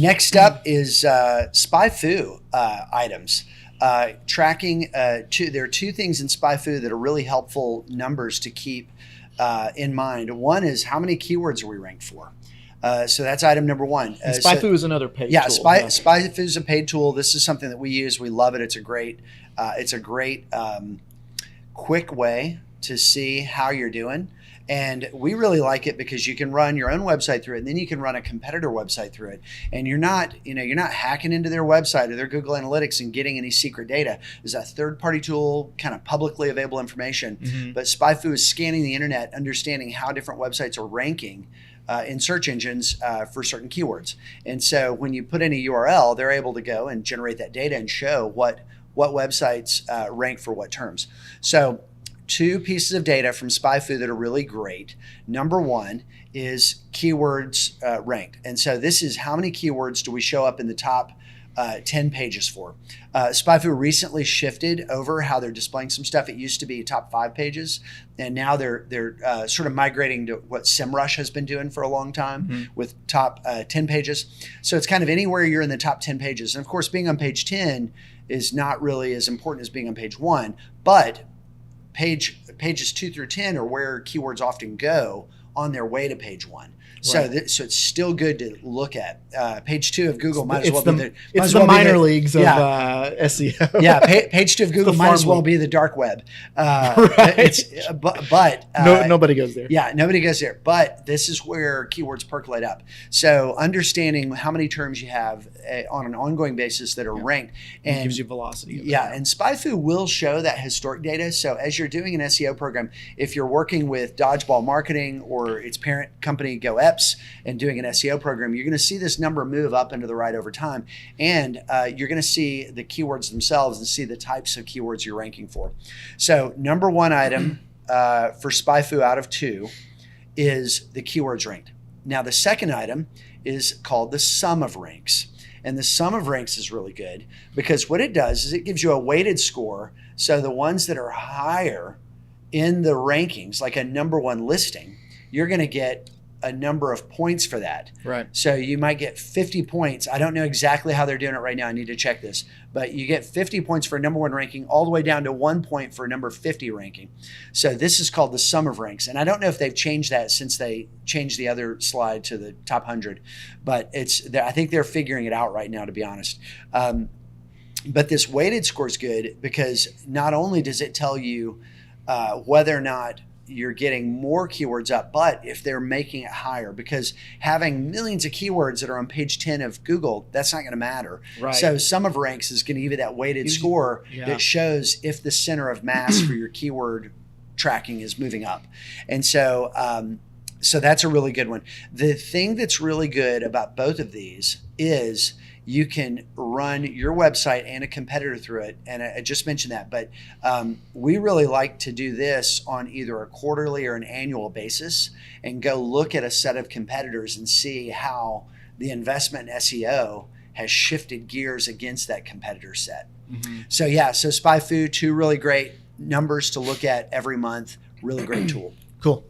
Next up is SpyFu items. Tracking, there are two things in SpyFu that are really helpful numbers to keep in mind. One is how many keywords are we ranked for? So that's item number one. SpyFu is another paid tool. SpyFu is a paid tool. This is something that we use. We love it. It's a great quick way to see how you're doing. And we really like it because you can run your own website through it, and then you can run a competitor website through it. And you're not hacking into their website or their Google Analytics and getting any secret data. It's a third-party tool, kind of publicly available information. Mm-hmm. But SpyFu is scanning the internet, understanding how different websites are ranking in search engines for certain keywords. And so when you put in a URL, they're able to go and generate that data and show what websites rank for what terms. So two pieces of data from SpyFu that are really great. Number one is keywords ranked. And so this is how many keywords do we show up in the top 10 pages for. SpyFu recently shifted over how they're displaying some stuff. It used to be top 5 pages, and now they're sort of migrating to what SEMrush has been doing for a long time with top 10 pages. So it's kind of anywhere you're in the top 10 pages. And of course, being on page 10 is not really as important as being on page 1, but pages 2 through 10 are where keywords often go on their way to page 1. Right. So it's still good to look at. Page 2 of Google might as well be the minor leagues of SEO. Yeah, page 2 of Google might as well be the dark web. Right. But nobody goes there. Yeah, nobody goes there. But this is where keywords percolate up. So understanding how many terms you have on an ongoing basis that are ranked and it gives you velocity. And SpyFu will show that historic data. So as you're doing an SEO program, if you're working with Dodgeball Marketing or its parent company GoEps and doing an SEO program, you're going to see this number move up and to the right over time. And you're going to see the keywords themselves and see the types of keywords you're ranking for. So number one item for SpyFu out of 2 is the keywords ranked. Now the second item is called the sum of ranks. And the sum of ranks is really good because what it does is it gives you a weighted score. So the ones that are higher in the rankings, like a number 1 listing, you're going to get a number of points for that. Right. So you might get 50 points. I don't know exactly how they're doing it right now. I need to check this. But you get 50 points for a number 1 ranking all the way down to 1 point for a number 50 ranking. So this is called the sum of ranks. And I don't know if they've changed that since they changed the other slide to the top 100. But I think they're figuring it out right now, to be honest. But this weighted score is good because not only does it tell you whether or not you're getting more keywords up, but if they're making it higher, because having millions of keywords that are on page 10 of Google, that's not going to matter. Right. So sum of ranks is going to give you that weighted score that shows if the center of mass for your keyword tracking is moving up. And so, so that's a really good one. The thing that's really good about both of these is you can run your website and a competitor through it. And I just mentioned that, but we really like to do this on either a quarterly or an annual basis and go look at a set of competitors and see how the investment in SEO has shifted gears against that competitor set. Mm-hmm. So SpyFu, 2 really great numbers to look at every month. Really great tool. Cool.